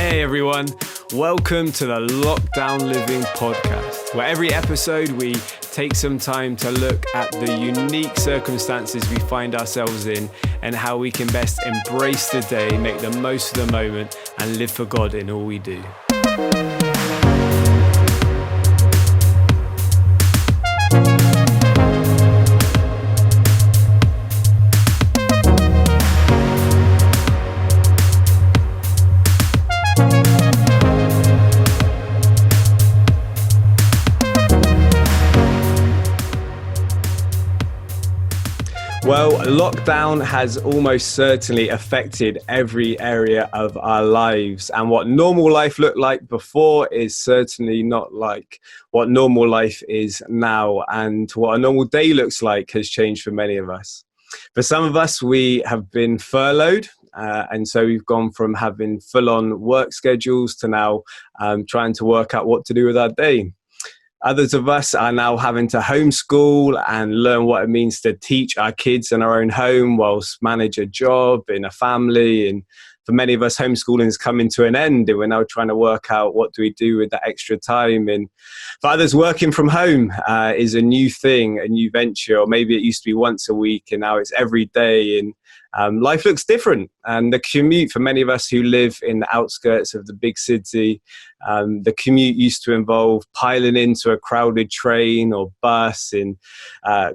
Hey everyone, welcome to the Lockdown Living podcast, where every episode we take some time to look at the unique circumstances we find ourselves in and how we can best embrace the day, make the most of the moment, and live for God in all we do. Well, lockdown has almost certainly affected every area of our lives, and what normal life looked like before is certainly not like what normal life is now, and what a normal day looks like has changed for many of us. For some of us, we have been furloughed, and so we've gone from having full-on work schedules to now trying to work out what to do with our day. Others of us are now having to homeschool and learn what it means to teach our kids in our own home whilst manage a job in a family. And for many of us, homeschooling is coming to an end, and we're now trying to work out what do we do with that extra time. And for others, working from home is a new thing, a new venture, or maybe it used to be once a week and now it's every day. And life looks different. And the commute for many of us who live in the outskirts of the big city, the commute used to involve piling into a crowded train or bus and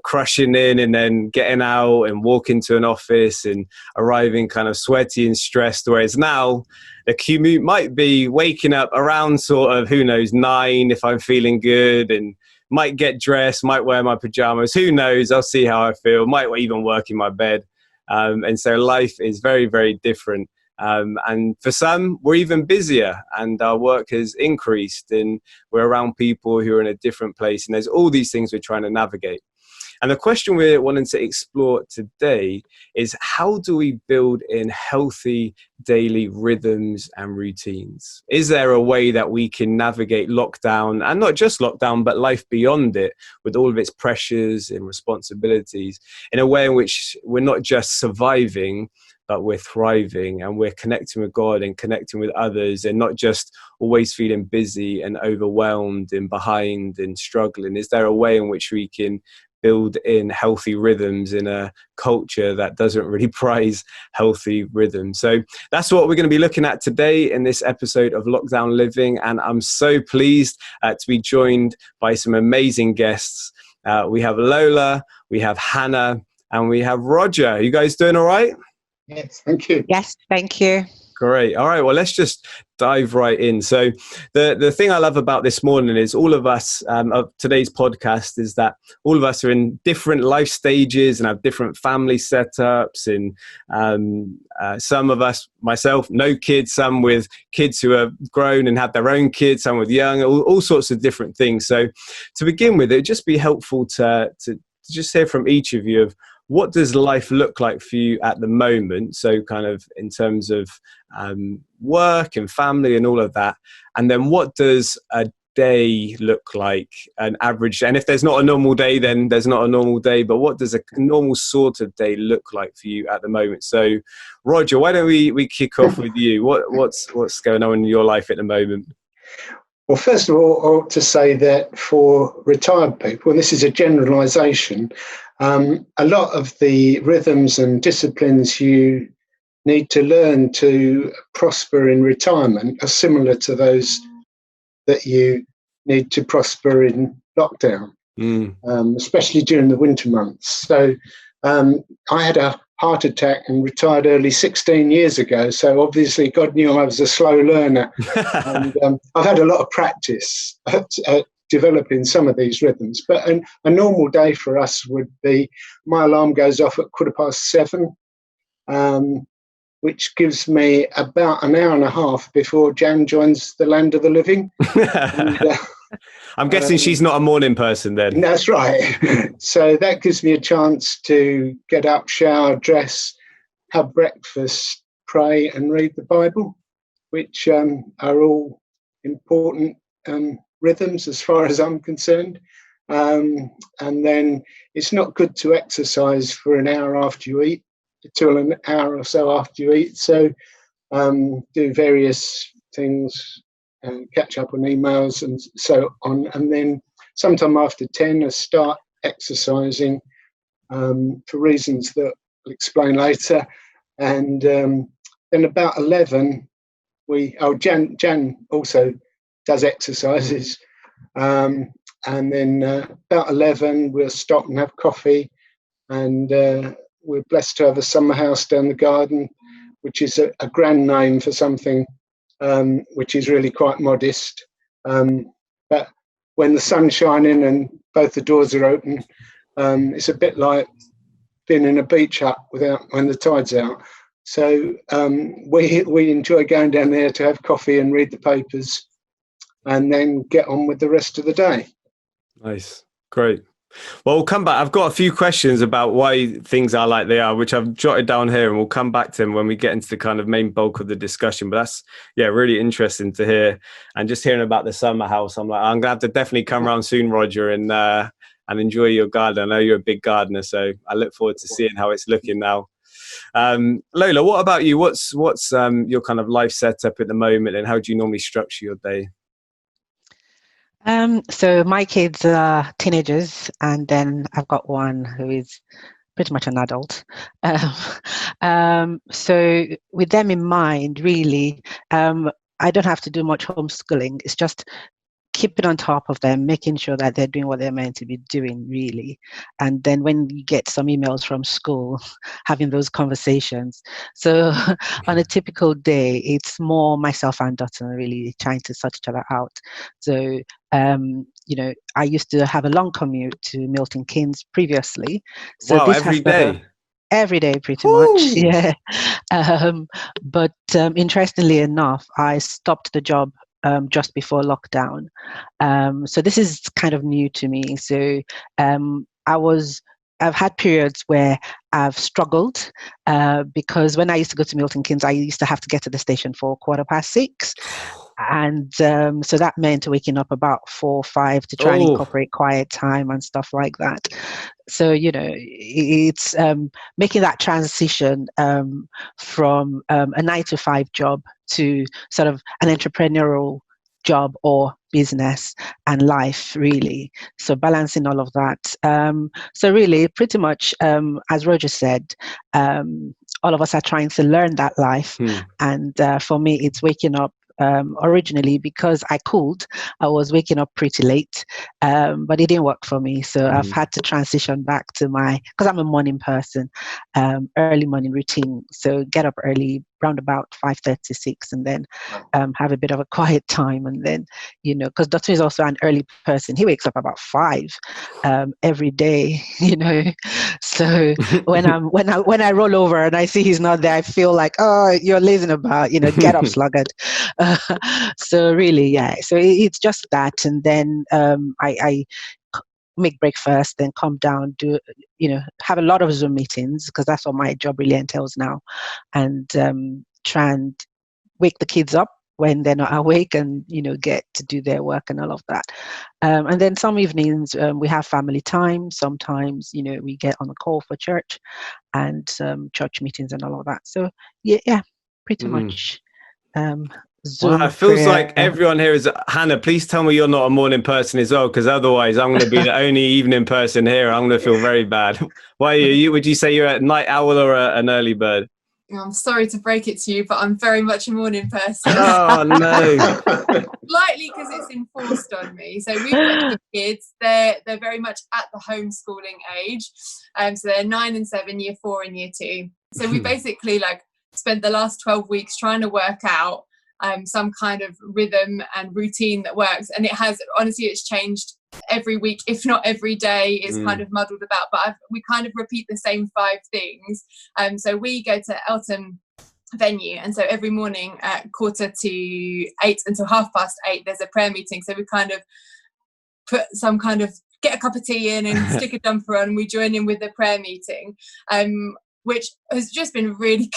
crushing in and then getting out and walking to an office and arriving kind of sweaty and stressed. Whereas now the commute might be waking up around sort of, 9 if I'm feeling good, and might get dressed, might wear my pajamas, who knows, I'll see how I feel, might even work in my bed. And so life is very, very different. And for some, we're even busier and our work has increased and we're around people who are in a different place. And there's all these things we're trying to navigate. And the question we're wanting to explore today is, how do we build in healthy daily rhythms and routines? Is there a way that we can navigate lockdown, and not just lockdown, but life beyond it, with all of its pressures and responsibilities, in a way in which we're not just surviving, but we're thriving and we're connecting with God and connecting with others, and not just always feeling busy and overwhelmed and behind and struggling? Is there a way in which we can build in healthy rhythms in a culture that doesn't really prize healthy rhythms? So that's what we're going to be looking at today in this episode of Lockdown Living. And I'm so pleased to be joined by some amazing guests. We have Lola, we have Hannah, and we have Roger. You guys doing all right? Yes, thank you. Yes, thank you. Great. All right. Well, let's just dive right in. So the thing I love about this morning is all of us of today's podcast is that all of us are in different life stages and have different family setups. And some of us, myself, no kids, some with kids who have grown and have their own kids, some with young, all sorts of different things. So to begin with, it'd just be helpful to just hear from each of you of, what does life look like for you at the moment? So kind of in terms of work and family and all of that. And then what does a day look like, an average? And if there's not a normal day, then there's not a normal day. But what does a normal sort of day look like for you at the moment? So Roger, why don't we kick off with you? What's going on in your life at the moment? Well, first of all, I ought to say that for retired people, and this is a generalisation, a lot of the rhythms and disciplines you need to learn to prosper in retirement are similar to those that you need to prosper in lockdown, especially during the winter months. So I had a heart attack and retired early 16 years ago. So obviously God knew I was a slow learner. And I've had a lot of practice at developing some of these rhythms. But a normal day for us would be, my alarm goes off at 7:15, which gives me about an hour and a half before Jan joins the land of the living. And, I'm guessing she's not a morning person then. That's right. So that gives me a chance to get up, shower, dress, have breakfast, pray and read the Bible, which are all important rhythms as far as I'm concerned. And then it's not good to exercise for an hour after you eat, till an hour or so after you eat. So do various things, catch up on emails and so on. And then sometime after 10, I start exercising for reasons that I'll explain later. And then about 11, Jan also does exercises. And then about 11, we'll stop and have coffee. And we're blessed to have a summer house down the garden, which is a grand name for something which is really quite modest. But when the sun's shining and both the doors are open, it's a bit like being in a beach hut when the tide's out. So we enjoy going down there to have coffee and read the papers and then get on with the rest of the day. Nice. Great. Well, we'll come back. I've got a few questions about why things are like they are, which I've jotted down here, and we'll come back to them when we get into the kind of main bulk of the discussion. But that's, really interesting to hear. And just hearing about the summer house, I'm like, I'm going to have to definitely come around soon, Roger, and enjoy your garden. I know you're a big gardener, so I look forward to seeing how it's looking now. Lola, what about you? What's your kind of life setup at the moment, and how do you normally structure your day? So my kids are teenagers, and then I've got one who is pretty much an adult. So with them in mind, really, I don't have to do much homeschooling. It's just keeping on top of them, making sure that they're doing what they're meant to be doing, really. And then when you get some emails from school, having those conversations. So on a typical day, it's more myself and daughter really trying to sort each other out. So, I used to have a long commute to Milton Keynes previously. So wow, this every day? Every day, pretty Ooh. much, yeah. But interestingly enough, I stopped the job just before lockdown. So this is kind of new to me. So I've had periods where I've struggled because when I used to go to Milton Keynes, I used to have to get to the station for 6:15. And so that meant waking up about 4 or 5 to try and incorporate quiet time and stuff like that. So, it's making that transition from a 9-to-5 job to sort of an entrepreneurial job or business and life, really. So balancing all of that. So really, pretty much, as Roger said, all of us are trying to learn that life. And for me, it's waking up. Originally, because I was waking up pretty late, but it didn't work for me. So I've had to transition back to because I'm a morning person, early morning routine. So get up early, round about 5:36, and then have a bit of a quiet time. And then, because Dr. is also an early person. He wakes up about 5 every day, So when I roll over and I see he's not there, I feel like, oh, you're lazing about, get up, sluggard. So really, yeah. So it's just that, and then I make breakfast, then come down, do have a lot of Zoom meetings because that's what my job really entails now, and try and wake the kids up when they're not awake, and get to do their work and all of that. And then some evenings we have family time. Sometimes we get on a call for church and church meetings and all of that. So yeah, pretty much. Zoom wow, it feels prayer. like everyone here is. Hannah, please tell me you're not a morning person as well, because otherwise I'm going to be the only evening person here. I'm going to feel very bad. Why are you? Would you say you're a night owl or an early bird? I'm sorry to break it to you, but I'm very much a morning person. Oh no! Slightly because it's enforced on me. So we've got 2 kids. They're very much at the homeschooling age. So they're 9 and 7, year 4 and year 2. So we basically spent the last 12 weeks trying to work out some kind of rhythm and routine that works. And it has, honestly, it's changed every week, if not every day. It's kind of muddled about, but we kind of repeat the same 5 things. So we go to Elton venue, and so every morning at 7:45 until 8:30 there's a prayer meeting. So we kind of put some kind of, get a cup of tea in and stick a jumper on, and we join in with the prayer meeting, which has just been a really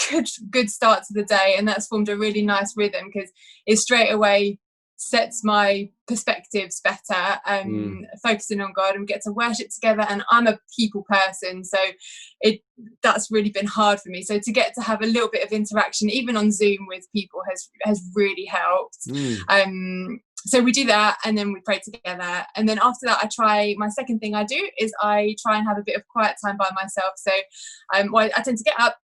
good start to the day, and that's formed a really nice rhythm because it's straight away sets my perspectives better, focusing on God, and we get to worship together. And I'm a people person, so that's really been hard for me. So to get to have a little bit of interaction, even on Zoom with people, has really helped. So we do that, and then we pray together. And then after that, my second thing I do is I try and have a bit of quiet time by myself. So I tend to get up,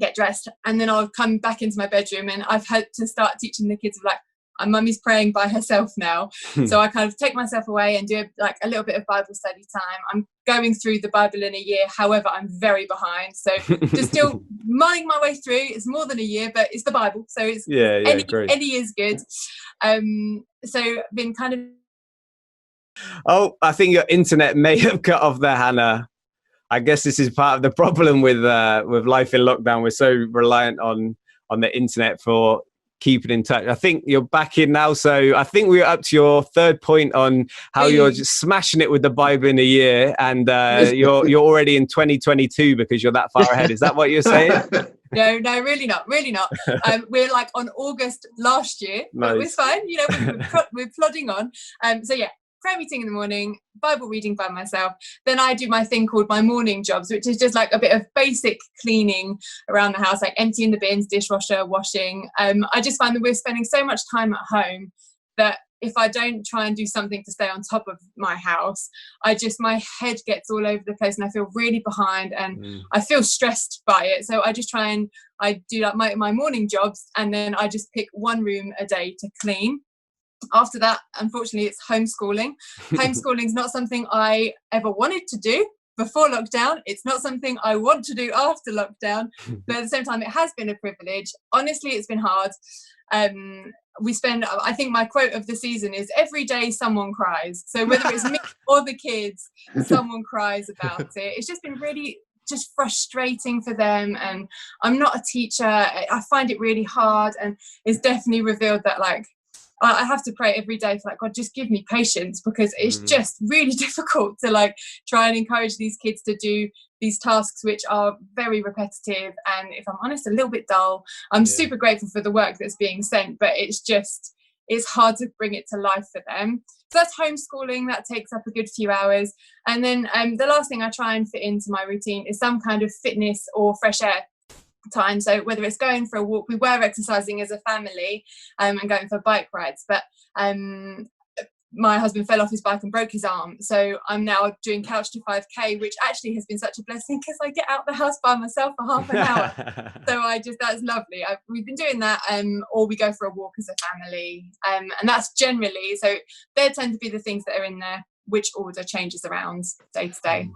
get dressed, and then I'll come back into my bedroom, and I've had to start teaching the kids like, mummy's praying by herself now. So I kind of take myself away and do a little bit of Bible study time. I'm going through the Bible in a year. However, I'm very behind. So just still mulling my way through. It's more than a year, but it's the Bible. So it's any is good. So been kind of... Oh, I think your internet may have cut off there, Hannah. I guess this is part of the problem with life in lockdown. We're so reliant on the internet for keeping in touch. I think you're back in now, so I think we're up to your third point on how you're just smashing it with the Bible in a year, and you're already in 2022 because you're that far ahead. Is that what you're saying? No, really not. We're like on August last year, but it's fine. We're plodding on. So yeah, prayer meeting in the morning, Bible reading by myself. Then I do my thing called my morning jobs, which is just like a bit of basic cleaning around the house, like emptying the bins, dishwasher, washing. I just find that we're spending so much time at home that if I don't try and do something to stay on top of my house, my head gets all over the place and I feel really behind, and I feel stressed by it. So I just try and I do like my morning jobs, and then I just pick one room a day to clean. After that, unfortunately, it's homeschooling. Homeschooling is not something I ever wanted to do before lockdown. It's not something I want to do after lockdown, but at the same time, it has been a privilege. Honestly, it's been hard. I think my quote of the season is, every day someone cries. So whether it's me or the kids, someone cries about it. It's just been really just frustrating for them, and I'm not a teacher. I find it really hard, and it's definitely revealed that like I have to pray every day for like, God, just give me patience, because it's just really difficult to like try and encourage these kids to do these tasks which are very repetitive and, if I'm honest, a little bit dull. I'm super grateful for the work that's being sent, but it's hard to bring it to life for them. So that's homeschooling. That takes up a good few hours. And then the last thing I try and fit into my routine is some kind of fitness or fresh air time. So whether it's going for a walk, we were exercising as a family and going for bike rides, but my husband fell off his bike and broke his arm, so I'm now doing couch to 5k, which actually has been such a blessing because I get out the house by myself for half an hour. So that's lovely. We've been doing that, or we go for a walk as a family, and that's generally, so there tend to be the things that are in there, which order changes around day to day.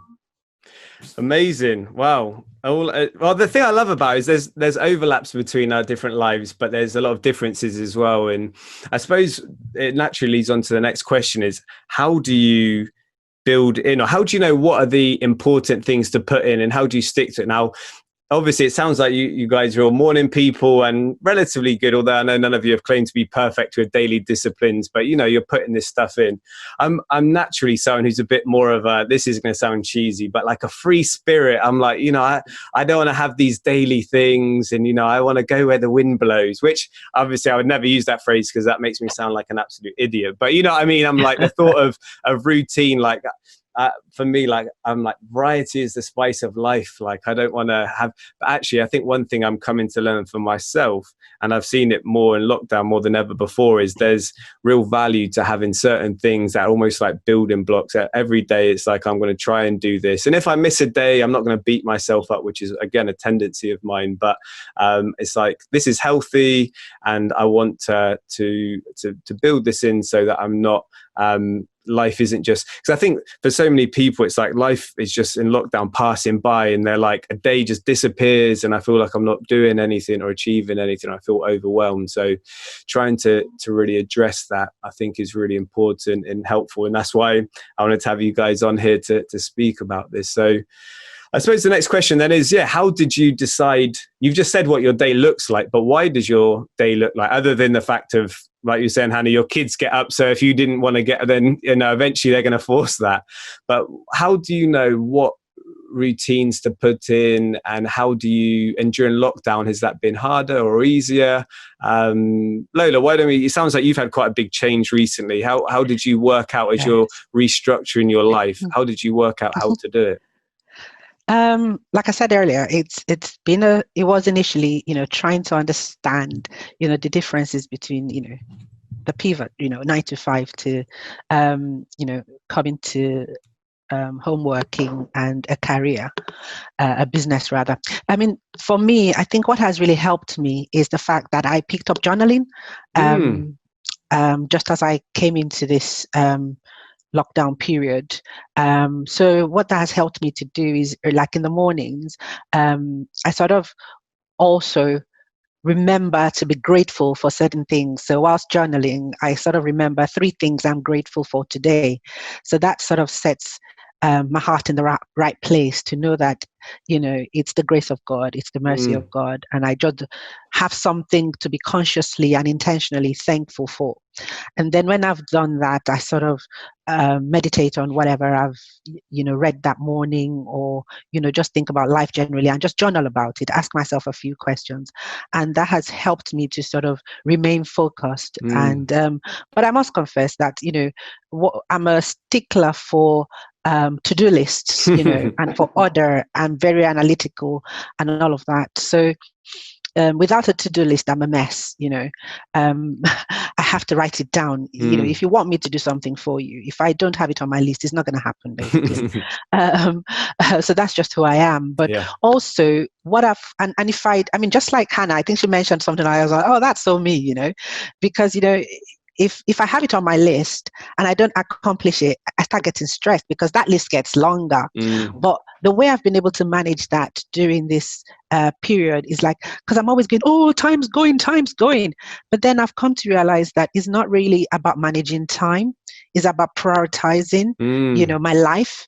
Amazing. Wow. Well, the thing I love about it is there's overlaps between our different lives, but there's a lot of differences as well. And I suppose it naturally leads on to the next question is, how do you build in, or how do you know what are the important things to put in, and how do you stick to it? Now, obviously, it sounds like you guys are all morning people and relatively good, although I know none of you have claimed to be perfect with daily disciplines, but you're putting this stuff in. I'm naturally someone who's a bit more of a, this is going to sound cheesy, but like a free spirit. I'm like, I don't want to have these daily things, and, I want to go where the wind blows, which obviously I would never use that phrase because that makes me sound like an absolute idiot. But you know what I mean? I'm like, the thought of routine, like, for me, like, I'm like, variety is the spice of life. Like, I don't want to have, but actually I think one thing I'm coming to learn for myself, and I've seen it more in lockdown more than ever before, is there's real value to having certain things that are almost like building blocks. Every day it's like, I'm going to try and do this, and if I miss a day, I'm not going to beat myself up, which is again a tendency of mine, but it's like, this is healthy, and I want to build this in so that I'm not life isn't just, because I think for so many people it's like life is just in lockdown passing by, and they're like, a day just disappears and I feel like I'm not doing anything or achieving anything. I feel overwhelmed. So trying to really address that, I think, is really important and helpful, and that's why I wanted to have you guys on here to speak about this. So I suppose the next question then is, how did you decide? You've just said what your day looks like, but why does your day look like, other than the fact of, like you're saying, Hannah, your kids get up, so if you didn't want to get, then eventually they're going to force that. But how do you know what routines to put in, and how do you, and during lockdown, has that been harder or easier? Lola, why don't we, it sounds like you've had quite a big change recently. How did you work out as you're restructuring your life? How did you work out how to do it? Like I said earlier, it was initially, trying to understand, the differences between, the pivot, 9 to 5 to, coming to home working and a career, a business rather. I mean, for me, I think what has really helped me is the fact that I picked up journaling just as I came into this lockdown period. So what that has helped me to do is, like in the mornings, I sort of also remember to be grateful for certain things. So whilst journaling, I sort of remember 3 things I'm grateful for today. So that sort of sets my heart in the right place to know that, it's the grace of God, it's the mercy of God, and I just have something to be consciously and intentionally thankful for. And then when I've done that, I sort of meditate on whatever I've, read that morning, or, just think about life generally and just journal about it, ask myself a few questions. And that has helped me to sort of remain focused. And, but I must confess that, I'm a stickler for to-do lists, and for order. I'm very analytical and all of that. So without a to-do list, I'm a mess. I have to write it down. If you want me to do something for you, if I don't have it on my list, it's not going to happen, basically. So that's just who I am. But also, just like Hannah, I think she mentioned something. I was like, oh, that's so me, because if I have it on my list and I don't accomplish it, I start getting stressed because that list gets longer. But the way I've been able to manage that during this period is like, because I'm always going, oh, time's going. But then I've come to realize that it's not really about managing time. It's about prioritizing, my life.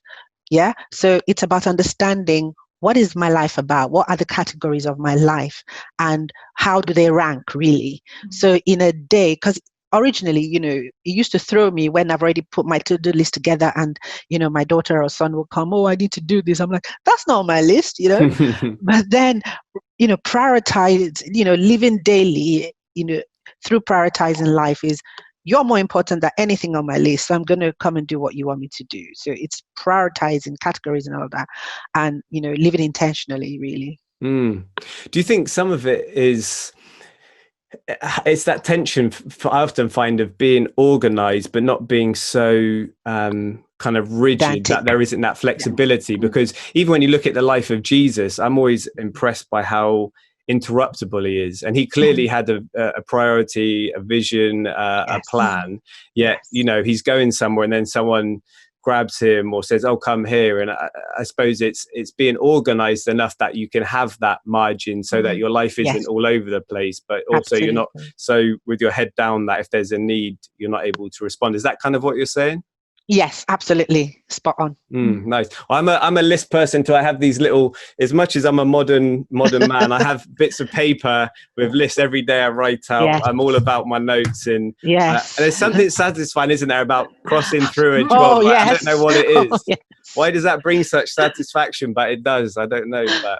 Yeah. So it's about understanding, what is my life about? What are the categories of my life? And how do they rank, really? So in a day, because originally, it used to throw me when I've already put my to-do list together and, my daughter or son will come, oh, I need to do this. I'm like, that's not on my list, But then, prioritize, living daily, through prioritizing life is, you're more important than anything on my list. So I'm going to come and do what you want me to do. So it's prioritizing categories and all that, and, living intentionally, really. Do you think some of it is, it's that tension I often find of being organized but not being so kind of rigid, that there isn't that flexibility? Because even when you look at the life of Jesus, I'm always impressed by how interruptible he is, and he clearly had a priority, a vision, a plan, yet he's going somewhere and then someone grabs him or says, oh, come here. And I suppose it's being organized enough that you can have that margin so that your life isn't all over the place, but also you're not so with your head down that if there's a need, you're not able to respond. Is that kind of what you're saying? Yes, absolutely. Spot on. Nice. I'm a list person too. I have these little, as much as I'm a modern man, I have bits of paper with lists every day I write out. Yes. I'm all about my notes, and and there's something satisfying, isn't there, about crossing through a job? Oh, yes. I don't know what it is. Oh, yes. Why does that bring such satisfaction? But it does. I don't know. But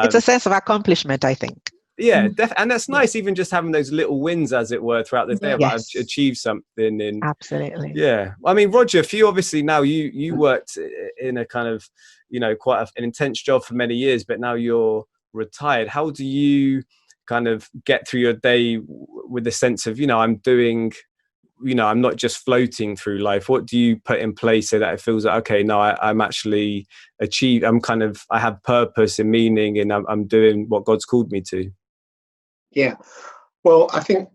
it's a sense of accomplishment, I think. Yeah, and that's nice, even just having those little wins, as it were, throughout the day. I've achieved something. And absolutely. Yeah. I mean, Roger, for you, obviously now you worked in a kind of, quite an intense job for many years, but now you're retired. How do you kind of get through your day with the sense of, I'm doing, I'm not just floating through life? What do you put in place so that it feels like, okay, no, I'm actually I have purpose and meaning, and I'm doing what God's called me to? Yeah, well, I think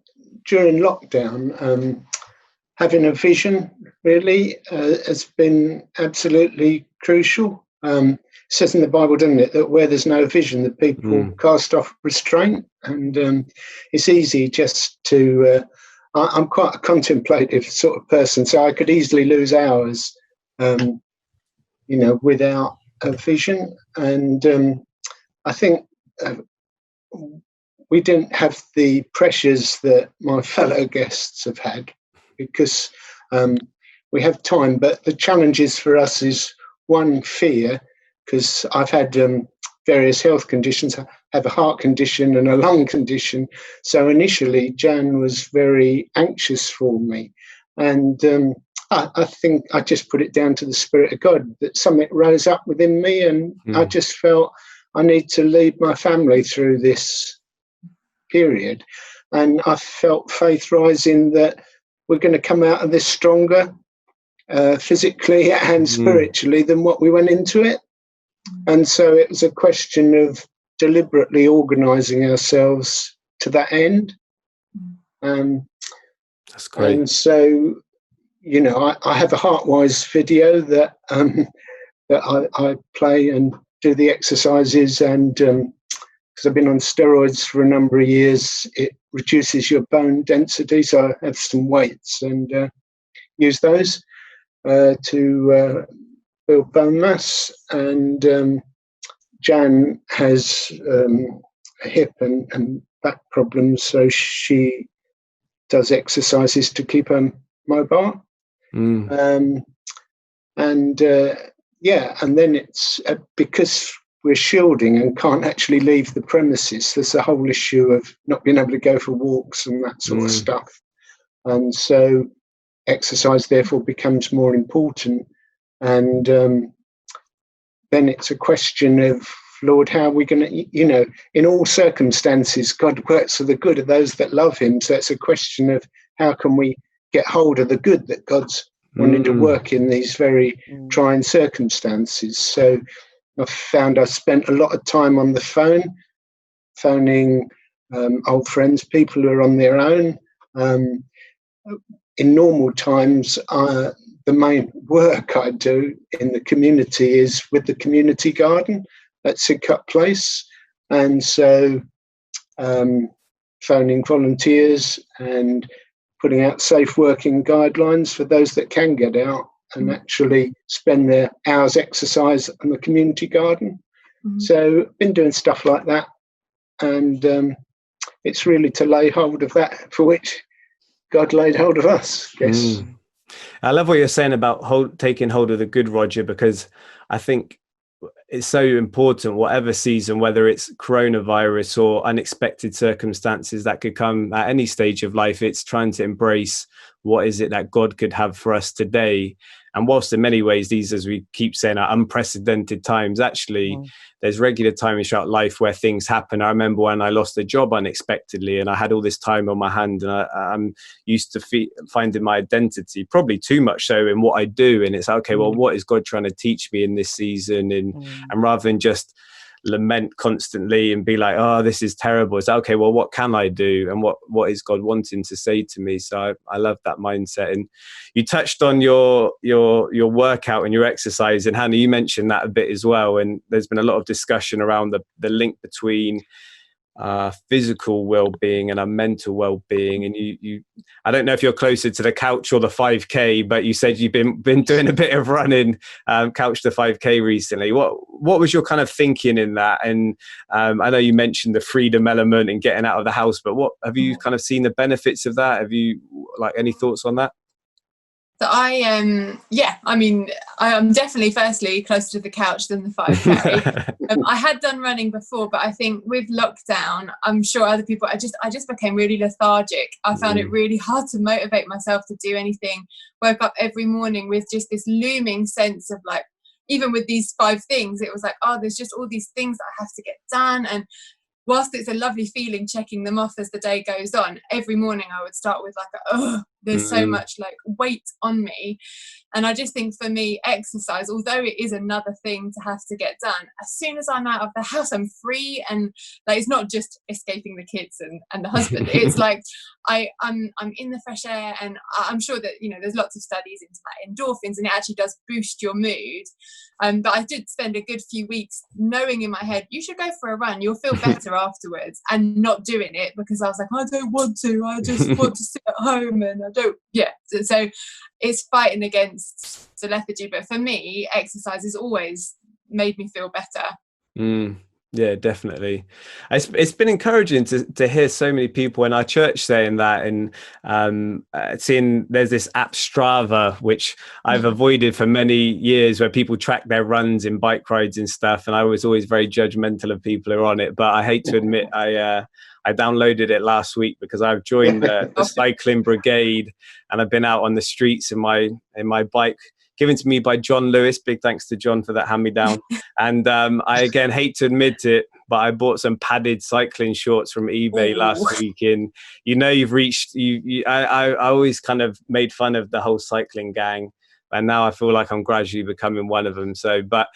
during lockdown, having a vision really has been absolutely crucial. It says in the Bible, doesn't it, that where there's no vision, the people cast off restraint. And it's easy just to, I'm quite a contemplative sort of person, so I could easily lose hours, without a vision. And I think we didn't have the pressures that my fellow guests have had, because we have time. But the challenges for us is, one, fear, because I've had various health conditions. I have a heart condition and a lung condition. So initially, Jan was very anxious for me. And I think I just put it down to the Spirit of God, that something rose up within me, and I just felt I need to lead my family through this period. And I felt faith rising that we're going to come out of this stronger physically and spiritually than what we went into it. And so it was a question of deliberately organising ourselves to that end. That's great. And so, you know, I have a Heartwise video that that I play and do the exercises, and because I've been on steroids for a number of years, it reduces your bone density. So I have some weights and use those to build bone mass. And Jan has a hip and back problems, so she does exercises to keep her mobile. And then it's because we're shielding and can't actually leave the premises, there's a whole issue of not being able to go for walks and that sort of stuff. And so exercise therefore becomes more important. And then it's a question of, Lord, how are we going to, you know, in all circumstances, God works for the good of those that love him. So it's a question of how can we get hold of the good that God's wanting to work in these very trying circumstances. So I found I spent a lot of time on the phone, phoning old friends, people who are on their own. In normal times, the main work I do in the community is with the community garden at Sidcup Place. And so phoning volunteers and putting out safe working guidelines for those that can get out and actually spend their hours exercise in the community garden. So been doing stuff like that. And it's really to lay hold of that for which God laid hold of us, I guess. I love what you're saying about taking hold of the good, Roger, because I think it's so important, whatever season, whether it's coronavirus or unexpected circumstances that could come at any stage of life, it's trying to embrace what is it that God could have for us today. And whilst in many ways, these, as we keep saying, are unprecedented times, actually, there's regular times throughout life where things happen. I remember when I lost a job unexpectedly and I had all this time on my hand, and I'm used to finding my identity, probably too much so, in what I do. And it's okay, well, what is God trying to teach me in this season? And rather than just lament constantly and be like, oh, this is terrible, it's okay, well, what can I do, and what is God wanting to say to me? So I love that mindset. And you touched on your workout and your exercise, and Hannah, you mentioned that a bit as well. And there's been a lot of discussion around the link between physical well-being and our mental well-being. And you I don't know if you're closer to the couch or the 5K, but you said you've been doing a bit of running, couch to 5K recently. What was your kind of thinking in that? And I know you mentioned the freedom element and getting out of the house, but what have you kind of seen the benefits of that? Have you any thoughts on that? So I am definitely firstly closer to the couch than the 5K. I had done running before, but I think with lockdown, I'm sure other people, I just became really lethargic. I found it really hard to motivate myself to do anything. Woke up every morning with just this looming sense of like, even with these 5 things, it was like, oh, there's just all these things that I have to get done. And whilst it's a lovely feeling checking them off as the day goes on, every morning I would start with there's so much like weight on me. And I just think for me, exercise, although it is another thing to have to get done, as soon as I'm out of the house, I'm free. And like, it's not just escaping the kids and the husband. It's like I'm in the fresh air, and I'm sure that, you know, there's lots of studies into like endorphins, and it actually does boost your mood. But I did spend a good few weeks knowing in my head, you should go for a run, you'll feel better afterwards, and not doing it because I was like, I don't want to, I just want to sit at home, and I don't, so it's fighting against the lethargy. But for me, exercise has always made me feel better. Yeah, definitely. It's been encouraging to hear so many people in our church saying that, and seeing there's this app Strava, which I've avoided for many years, where people track their runs in bike rides and stuff. And I was always very judgmental of people who are on it. But I hate to admit, I downloaded it last week because I've joined the cycling brigade, and I've been out on the streets in my bike, given to me by John Lewis. Big thanks to John for that hand-me-down. And I, again, hate to admit it, but I bought some padded cycling shorts from eBay last week. And you've reached, I always kind of made fun of the whole cycling gang. And now I feel like I'm gradually becoming one of them. So, but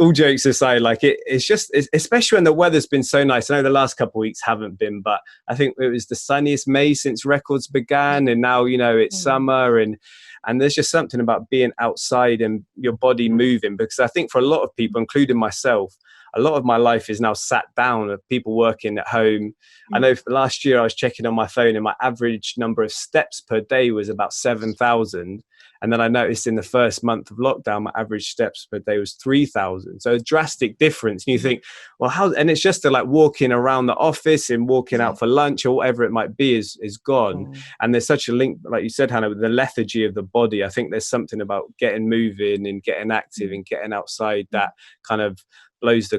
all jokes aside, like it's just, especially when the weather's been so nice. I know the last couple of weeks haven't been, but I think it was the sunniest May since records began. And now, it's summer, and there's just something about being outside and your body moving, because I think for a lot of people, including myself, a lot of my life is now sat down, of people working at home. I know for last year I was checking on my phone, and my average number of steps per day was about 7,000. And then I noticed in the first month of lockdown, my average steps per day was 3,000. So a drastic difference. And you think, well, how? And it's just like walking around the office and walking out for lunch or whatever it might be is gone. And there's such a link, like you said, Hannah, with the lethargy of the body. I think there's something about getting moving and getting active and getting outside that kind of blows the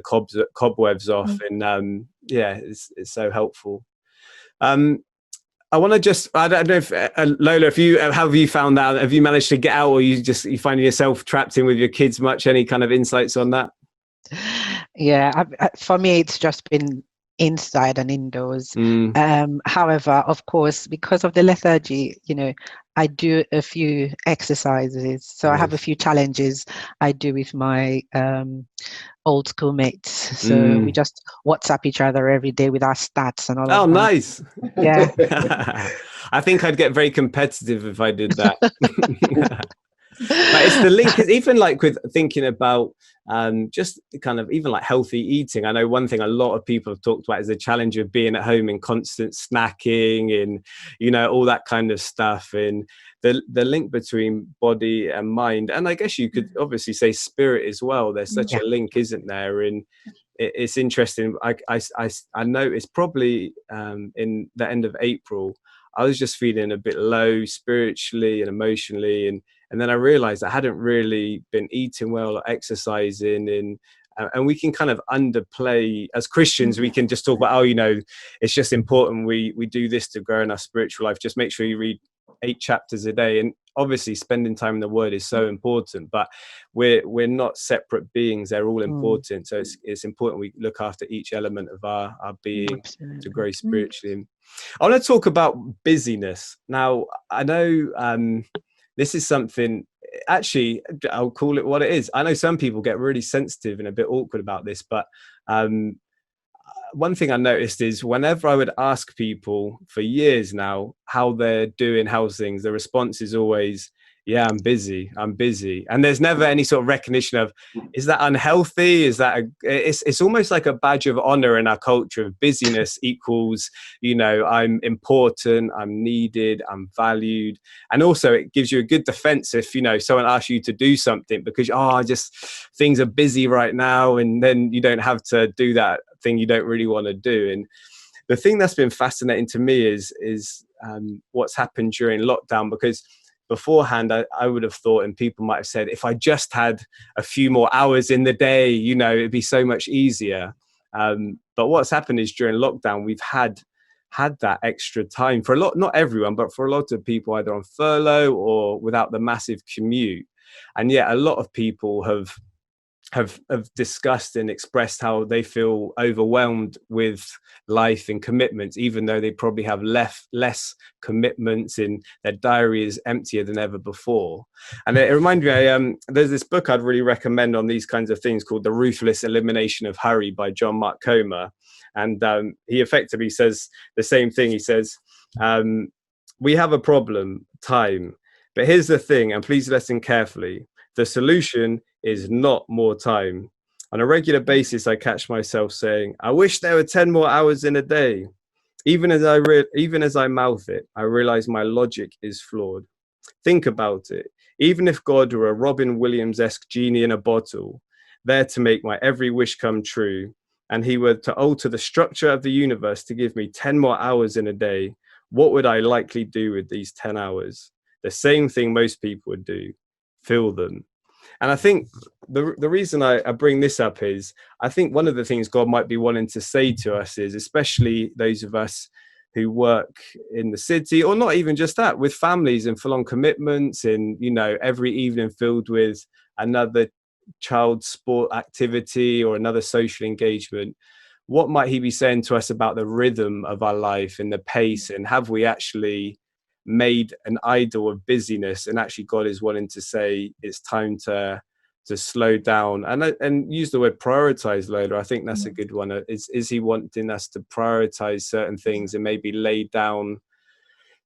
cobwebs off. And it's so helpful. I want to just, I don't know if Lola, have you found out, have you managed to get out, or you finding yourself trapped in with your kids much? Any kind of insights on that? Yeah, for me, it's just been inside and indoors. However, of course, because of the lethargy, I do a few exercises. So I have a few challenges I do with my old school mates. So we just WhatsApp each other every day with our stats and all of that. Oh, nice. Yeah. I think I'd get very competitive if I did that. But it's the link, even like with thinking about just kind of even like healthy eating. I know one thing a lot of people have talked about is the challenge of being at home and constant snacking and, all that kind of stuff. And the link between body and mind. And I guess you could obviously say spirit as well. There's such a link, isn't there? And it's interesting. I noticed probably in the end of April, I was just feeling a bit low spiritually and emotionally. And then I realized I hadn't really been eating well or exercising, and we can kind of underplay as Christians. We can just talk about, it's just important we do this to grow in our spiritual life. Just make sure you read 8 chapters a day. And obviously spending time in the word is so important, but we're not separate beings. They're all important. So it's important we look after each element of our being to grow spiritually. I want to talk about busyness. Now, I know this is something, actually, I'll call it what it is. I know some people get really sensitive and a bit awkward about this, but one thing I noticed is whenever I would ask people for years now how they're doing, how's things, the response is always, yeah, I'm busy. And there's never any sort of recognition of, is that unhealthy? Is that, it's almost like a badge of honor in our culture of busyness equals, I'm important, I'm needed, I'm valued. And also it gives you a good defense if, someone asks you to do something because, things are busy right now. And then you don't have to do that thing you don't really want to do. And the thing that's been fascinating to me is what's happened during lockdown, because beforehand, I would have thought, and people might have said, if I just had a few more hours in the day, it'd be so much easier. But what's happened is during lockdown, we've had that extra time for a lot, not everyone, but for a lot of people, either on furlough or without the massive commute. And yet a lot of people have discussed and expressed how they feel overwhelmed with life and commitments, even though they probably have less commitments and their diary is emptier than ever before. And it reminded me, there's this book I'd really recommend on these kinds of things called The Ruthless Elimination of Hurry by John Mark Comer. And he effectively says the same thing. He says, we have a problem, time. But here's the thing, and please listen carefully. The solution is not more time. On a regular basis, I catch myself saying, I wish there were 10 more hours in a day. Even as I mouth it, I realize my logic is flawed. Think about it. Even if God were a Robin Williams-esque genie in a bottle, there to make my every wish come true, and he were to alter the structure of the universe to give me 10 more hours in a day, what would I likely do with these 10 hours? The same thing most people would do, fill them. And I think the reason I bring this up is, I think one of the things God might be wanting to say to us is, especially those of us who work in the city, or not even just that, with families and full-on commitments, and, you know, every evening filled with another child sport activity or another social engagement. What might he be saying to us about the rhythm of our life and the pace? And have we actually made an idol of busyness, and actually God is wanting to say it's time to slow down and use the word prioritize, Lola? I think that's a good one. Is he wanting us to prioritize certain things and maybe lay down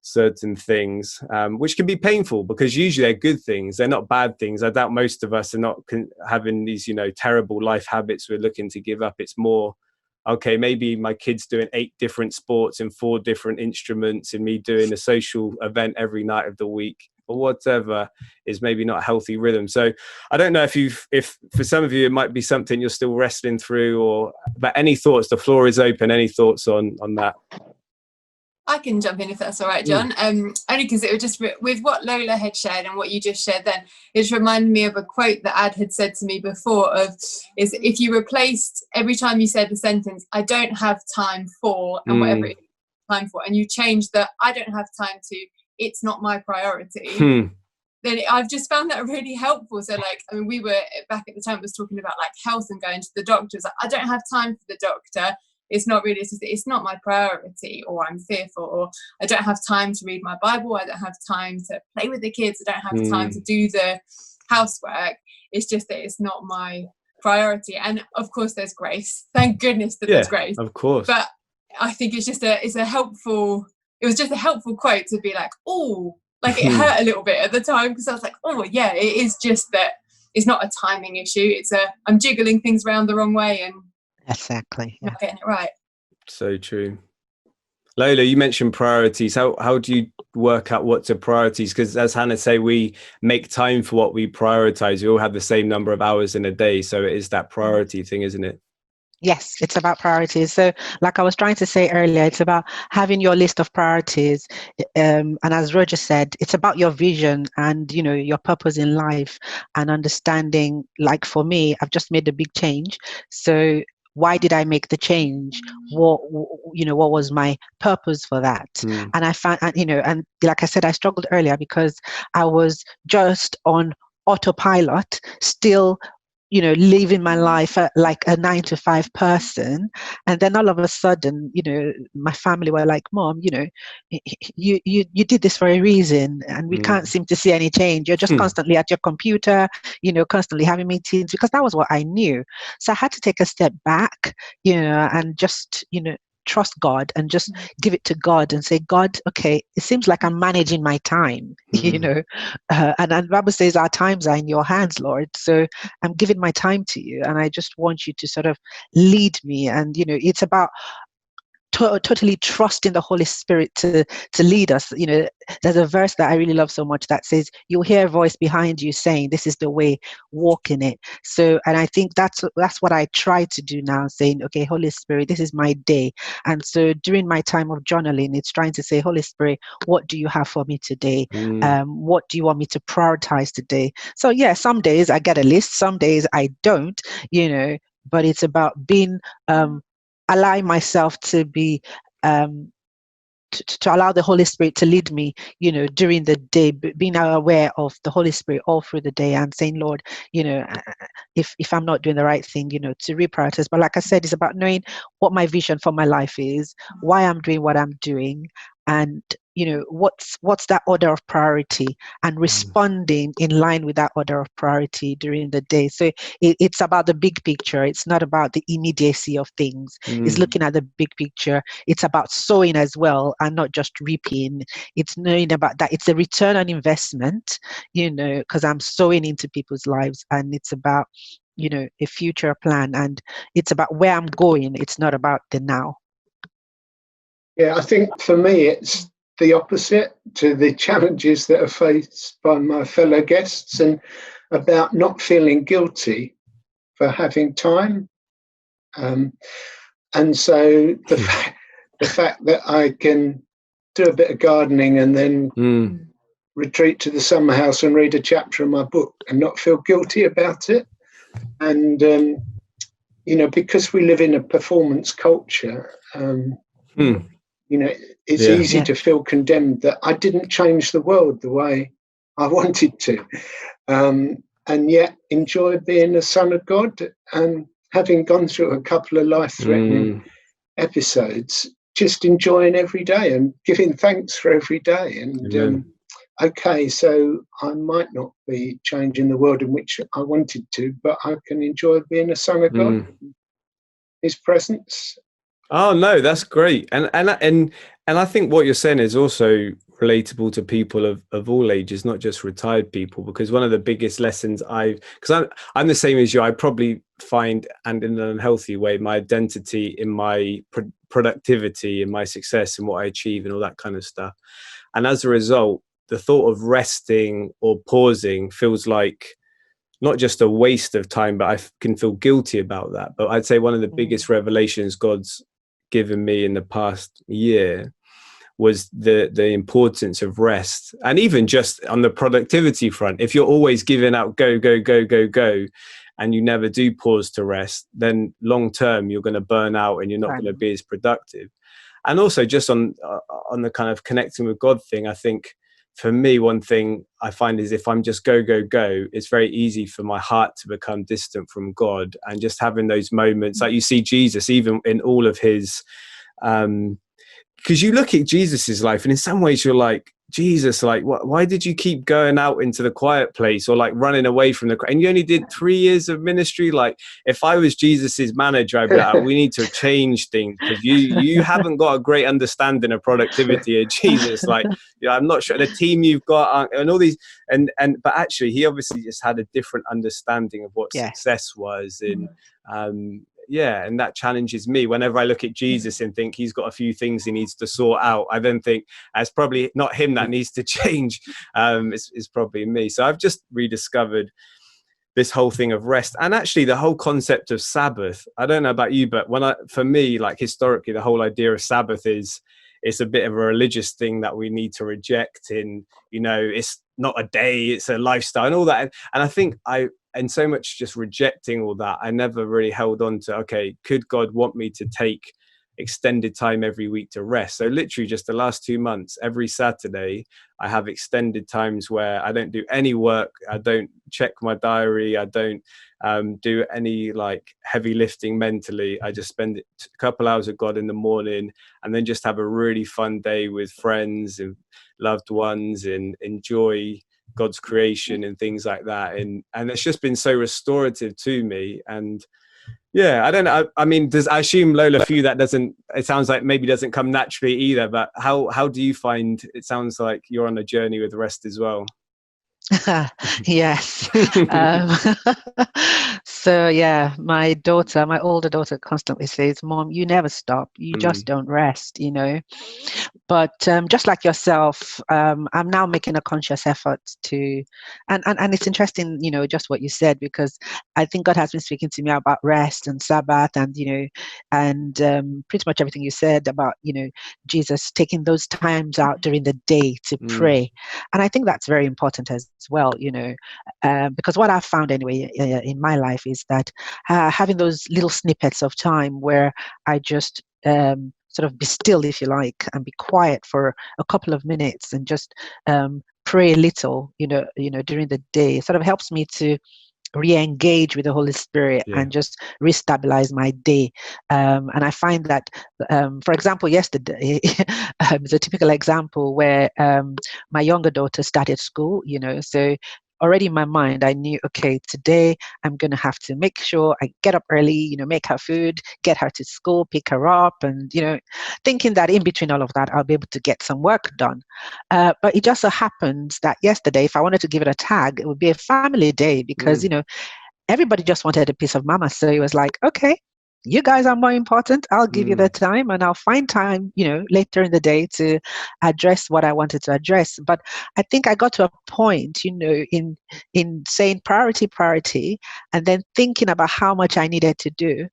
certain things, which can be painful, because usually they're good things, they're not bad things. I doubt most of us are not having these, you know, terrible life habits we're looking to give up. It's more, okay, maybe my kid's doing 8 different sports and 4 different instruments, and me doing a social event every night of the week, or whatever, is maybe not a healthy rhythm. So I don't know if for some of you it might be something you're still wrestling through, but any thoughts? The floor is open. Any thoughts on that? I can jump in if that's all right, John. Only because it was just with what Lola had shared and what you just shared then, it reminded me of a quote that Ad had said to me before is if you replaced every time you said the sentence, I don't have time for, and whatever it is time for, and you changed the I don't have time to, it's not my priority. Then I've just found that really helpful. So like, I mean, we were back at the time was talking about like health and going to the doctors. Like, I don't have time for the doctor. It's not really, it's not my priority, or I'm fearful, or I don't have time to read my Bible. I don't have time to play with the kids. I don't have time to do the housework. It's just that it's not my priority. And of course there's grace. Thank goodness that there's grace. Of course. But I think it was just a helpful quote to be like, oh, like it hurt a little bit at the time, because I was like, oh yeah, it is just that it's not a timing issue. I'm jiggling things around the wrong way and exactly not getting it right. So true. Lola, you mentioned priorities. How do you work out what's a priorities? Because as Hannah say, we make time for what we prioritize. We all have the same number of hours in a day, so it is that priority thing, isn't it? Yes, it's about priorities. So like I was trying to say earlier, it's about having your list of priorities. And as Roger said, it's about your vision and, you know, your purpose in life, and understanding, like for me, I've just made a big change. So why did I make the change? What was my purpose for that? And I found, and like I said, I struggled earlier because I was just on autopilot, still, living my life like a 9-to-5 person. And then all of a sudden, my family were like, Mom, you did this for a reason, and we can't seem to see any change. You're just constantly at your computer, constantly having meetings, because that was what I knew. So I had to take a step back, and just, trust God and just give it to God and say, God, okay, it seems like I'm managing my time, and the Bible says our times are in your hands, Lord. So I'm giving my time to you, and I just want you to sort of lead me. And, it's about totally trusting the Holy Spirit to lead us. There's a verse that I really love so much that says, you'll hear a voice behind you saying, this is the way, walk in it. So, and I think that's what I try to do now, saying, okay, Holy Spirit, this is my day. And so during my time of journaling, it's trying to say, Holy Spirit, what do you have for me today? What do you want me to prioritize today? So yeah, some days I get a list, some days I don't, but it's about being, allowing myself to be to allow the Holy Spirit to lead me, during the day, being aware of the Holy Spirit all through the day, and saying, Lord, if I'm not doing the right thing, to reprioritize. But like I said, it's about knowing what my vision for my life is, why I'm doing what I'm doing, and what's that order of priority, and responding in line with that order of priority during the day. So it's about the big picture. It's not about the immediacy of things. It's looking at the big picture. It's about sowing as well, and not just reaping. It's knowing about that. It's a return on investment, because I'm sowing into people's lives, and it's about, a future plan, and it's about where I'm going. It's not about the now. Yeah, I think for me, it's the opposite to the challenges that are faced by my fellow guests, and about not feeling guilty for having time. And so the fact that I can do a bit of gardening and then retreat to the summer house and read a chapter of my book and not feel guilty about it. And, because we live in a performance culture, it's easy to feel condemned that I didn't change the world the way I wanted to. And yet enjoy being a son of God, and having gone through a couple of life-threatening episodes, just enjoying every day and giving thanks for every day. And okay, so I might not be changing the world in which I wanted to, but I can enjoy being a son of God, his presence. Oh no, that's great. And I think what you're saying is also relatable to people of all ages, not just retired people, because one of the biggest lessons because I'm the same as you, I probably find, and in an unhealthy way, my identity in my productivity and my success and what I achieve and all that kind of stuff. And as a result, the thought of resting or pausing feels like not just a waste of time, but I can feel guilty about that. But I'd say one of the biggest revelations God's given me in the past year was the importance of rest. And even just on the productivity front, if you're always giving out go, and you never do pause to rest, then long term you're going to burn out and you're not going to be as productive. And also just on the kind of connecting with God thing, I think for me, one thing I find is if I'm just go, it's very easy for my heart to become distant from God. And just having those moments, like you see Jesus, even in all of his, because you look at Jesus's life and in some ways you're like, Jesus, like, why did you keep going out into the quiet place or like running away from the crowd? And you only did 3 years of ministry. Like, if I was Jesus's manager, I'd be like, we need to change things because you haven't got a great understanding of productivity of Jesus. Like, I'm not sure the team you've got and all these, but actually he obviously just had a different understanding of what success was. And and that challenges me whenever I look at Jesus and think he's got a few things he needs to sort out. I then think it's probably not him that needs to change. It's probably me. So I've just rediscovered this whole thing of rest, and actually the whole concept of Sabbath. I don't know about you, but for me, like historically, the whole idea of Sabbath it's a bit of a religious thing that we need to reject. It's not a day, it's a lifestyle and all that. And I think and so much just rejecting all that, I never really held on to, okay, could God want me to take extended time every week to rest? So literally just the last 2 months, every Saturday, I have extended times where I don't do any work. I don't check my diary. I don't do any like heavy lifting mentally. I just spend a couple hours with God in the morning and then just have a really fun day with friends and loved ones and enjoy God's creation and things like that. And it's just been so restorative to me. And I don't know. I mean, I assume, Lola, for you, it sounds like maybe doesn't come naturally either, but how do you find, it sounds like you're on a journey with rest as well? Yes. So my older daughter constantly says, Mom, you never stop. You just don't rest, But just like yourself, I'm now making a conscious effort to, and it's interesting, just what you said, because I think God has been speaking to me about rest and Sabbath and, and pretty much everything you said about, Jesus taking those times out during the day to pray. And I think that's very important as well, because what I've found anyway in my life is that having those little snippets of time where I just sort of be still, if you like, and be quiet for a couple of minutes and just pray a little, during the day, sort of helps me to re-engage with the Holy Spirit and just restabilize my day. And I find that, for example, yesterday is a typical example where my younger daughter started school, so already in my mind, I knew, okay, today I'm going to have to make sure I get up early, make her food, get her to school, pick her up, and, thinking that in between all of that, I'll be able to get some work done. But it just so happens that yesterday, if I wanted to give it a tag, it would be a family day because, everybody just wanted a piece of mama. So it was like, okay, you guys are more important. I'll give you the time and I'll find time, later in the day to address what I wanted to address. But I think I got to a point, in saying priority, and then thinking about how much I needed to do.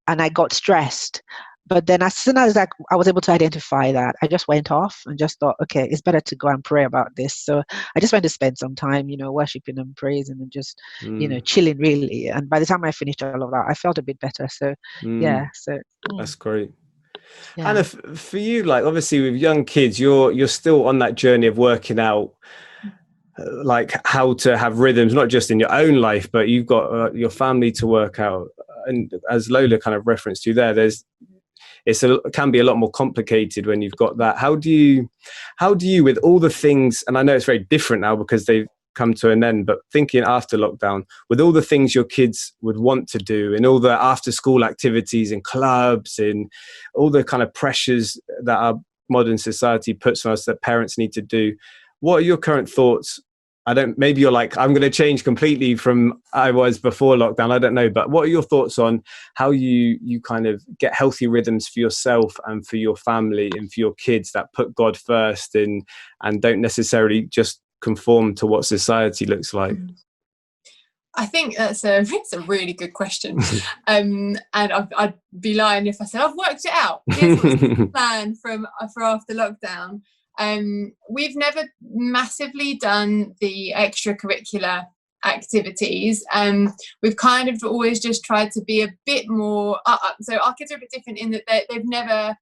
and I got stressed. But then as soon as I was able to identify that, I just went off and just thought, okay, it's better to go and pray about this. So I just went to spend some time, worshiping and praising and just, chilling really. And by the time I finished all of that, I felt a bit better. So yeah, so that's great. yeah. And for you, like obviously with young kids, you're still on that journey of working out like how to have rhythms, not just in your own life, but you've got your family to work out. And as Lola kind of referenced to there, it can be a lot more complicated when you've got that. How do you with all the things, and I know it's very different now because they've come to an end, but thinking after lockdown, with all the things your kids would want to do and all the after school activities and clubs and all the kind of pressures that our modern society puts on us that parents need to do, what are your current thoughts? Maybe you're like, I'm going to change completely from I was before lockdown. I don't know. But what are your thoughts on how you kind of get healthy rhythms for yourself and for your family and for your kids that put God first and don't necessarily just conform to what society looks like? I think it's a really good question. And I'd be lying if I said, I've worked it out. Here's what's the plan for after lockdown. We've never massively done the extracurricular activities. We've kind of always just tried to be a bit more so our kids are a bit different in that they've never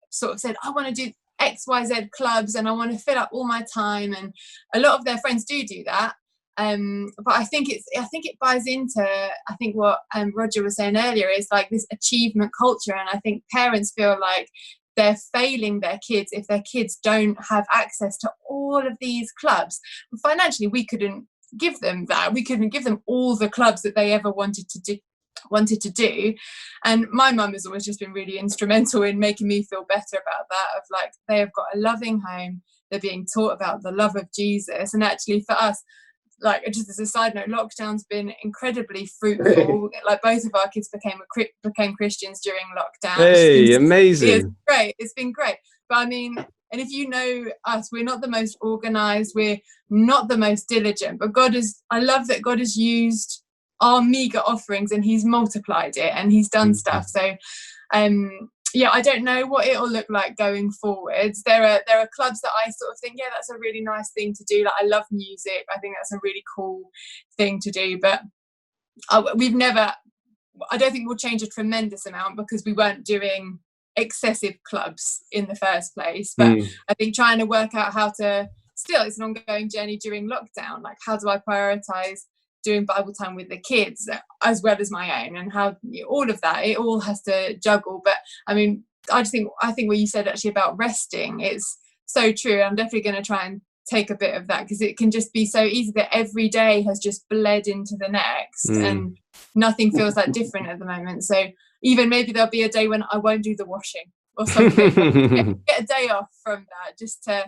sort of said, I want to do XYZ clubs and I want to fill up all my time, and a lot of their friends do that. But I think it buys into what Roger was saying earlier is like this achievement culture, and I think parents feel like they're failing their kids if their kids don't have access to all of these clubs. Financially, we couldn't give them that. We couldn't give them all the clubs that they ever wanted to do. And my mum has always just been really instrumental in making me feel better about that, of like, they have got a loving home, they're being taught about the love of Jesus. And actually for us, like, just as a side note, lockdown's been incredibly fruitful. Like, both of our kids became Christians during lockdown. Hey, amazing. It's been great. But I mean, and if you know us, we're not the most organized, we're not the most diligent, but I love that God has used our meager offerings and he's multiplied it and he's done stuff. So yeah, I don't know what it'll look like going forwards. There are clubs that I sort of think, yeah, that's a really nice thing to do. Like, I love music. I think that's a really cool thing to do. But I don't think we'll change a tremendous amount because we weren't doing excessive clubs in the first place. But I think trying to work out it's an ongoing journey during lockdown. Like, how do I prioritize doing Bible time with the kids as well as my own, and how all of that, it all has to juggle. But I mean, I think what you said actually about resting, it's so true. I'm definitely going to try and take a bit of that, because it can just be so easy that every day has just bled into the next and nothing feels that different at the moment. So even maybe there'll be a day when I won't do the washing or something. Get a day off from that just to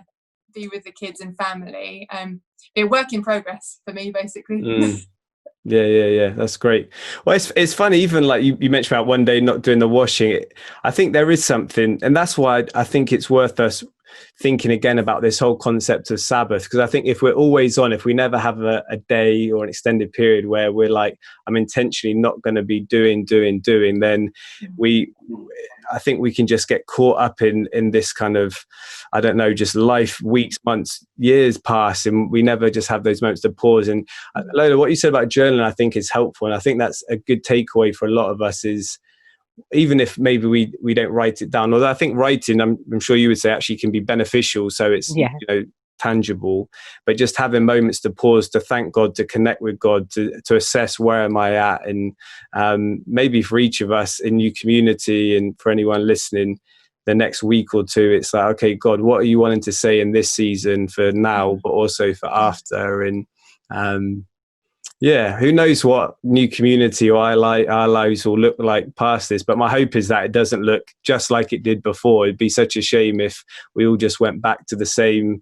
be with the kids and family. Be a work in progress for me, basically. Yeah, that's great. Well, it's funny, even like you mentioned about one day not doing the washing. I think there is something, and that's why I think it's worth us thinking again about this whole concept of Sabbath, because I think if we're always on, if we never have a day or an extended period where we're like, I'm intentionally not going to be doing, then I think we can just get caught up in this kind of, I don't know, just life, weeks, months, years pass, and we never just have those moments to pause. And Lola, what you said about journaling, I think is helpful. And I think that's a good takeaway for a lot of us, is even if maybe we don't write it down, although I think writing, I'm sure you would say, actually can be beneficial. So it's, tangible, but just having moments to pause, to thank God, to connect with God, to assess where am I at. And maybe for each of us in New Community, and for anyone listening, the next week or two, it's like, okay, God, what are you wanting to say in this season for now, but also for after? And who knows what New Community or our lives will look like past this. But my hope is that it doesn't look just like it did before. It'd be such a shame if we all just went back to the same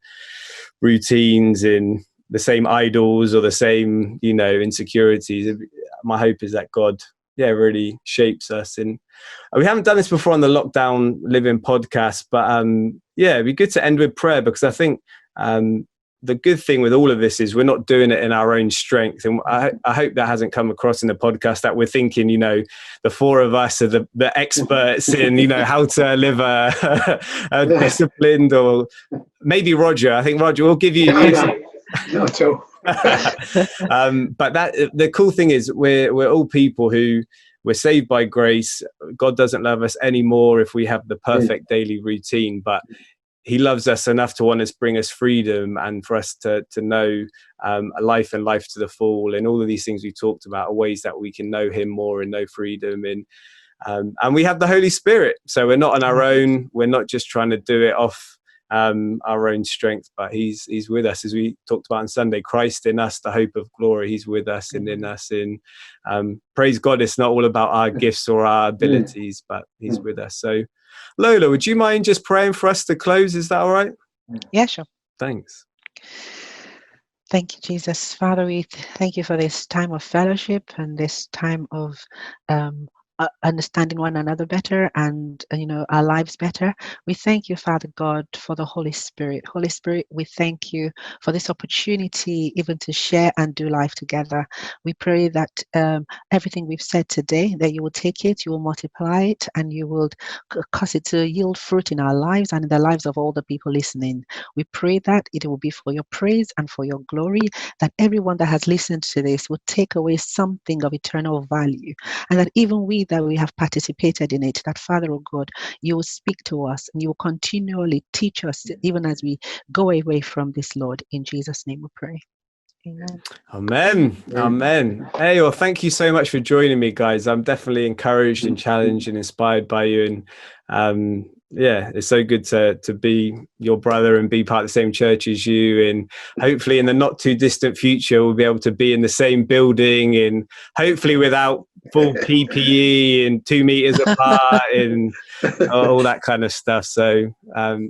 routines and the same idols or the same, insecurities. My hope is that God, really shapes us. And we haven't done this before on the Lockdown Living podcast, but it'd be good to end with prayer, because I think the good thing with all of this is we're not doing it in our own strength. And I hope that hasn't come across in the podcast that we're thinking, you know, the four of us are the experts in, you know, how to live a disciplined, or maybe Roger. I think Roger will give you. Not at all. But the cool thing is we're all people who we're saved by grace. God doesn't love us anymore if we have the perfect daily routine, but he loves us enough to want to bring us freedom, and for us to know a life and life to the full. And all of these things we talked about are ways that we can know him more and know freedom in. And we have the Holy Spirit. So we're not on our own. We're not just trying to do it off our own strength, but he's with us, as we talked about on Sunday. Christ in us, the hope of glory. He's with us and in us. Praise God, it's not all about our gifts or our abilities, but he's with us. So Lola, would you mind just praying for us to close? Is that all right? Yeah, sure. Thanks. Thank you, Jesus. Father, we thank you for this time of fellowship and this time of understanding one another better, and our lives better. We thank you, Father God, for the Holy Spirit. Holy Spirit, we thank you for this opportunity even to share and do life together. We pray that everything we've said today, that you will take it, you will multiply it, and you will cause it to yield fruit in our lives and in the lives of all the people listening. We pray that it will be for your praise and for your glory, that everyone that has listened to this will take away something of eternal value, and that even that we have participated in it, that Father, oh God, you will speak to us and you will continually teach us even as we go away from this, Lord. In Jesus' name we pray. Amen. Amen. Amen. Hey, well, thank you so much for joining me, guys. I'm definitely encouraged and challenged and inspired by you. And yeah, it's so good to be your brother and be part of the same church as you. And hopefully in the not too distant future, we'll be able to be in the same building, and hopefully without full PPE and 2 meters apart and all that kind of stuff. So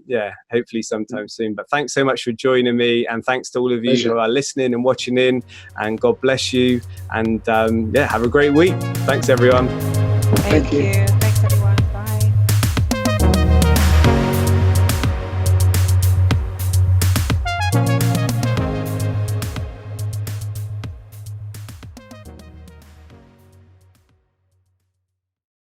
yeah, hopefully sometime soon. But thanks so much for joining me, and thanks to all of you who are listening and watching in, and God bless you. And yeah, have a great week. Thanks everyone. Thank you.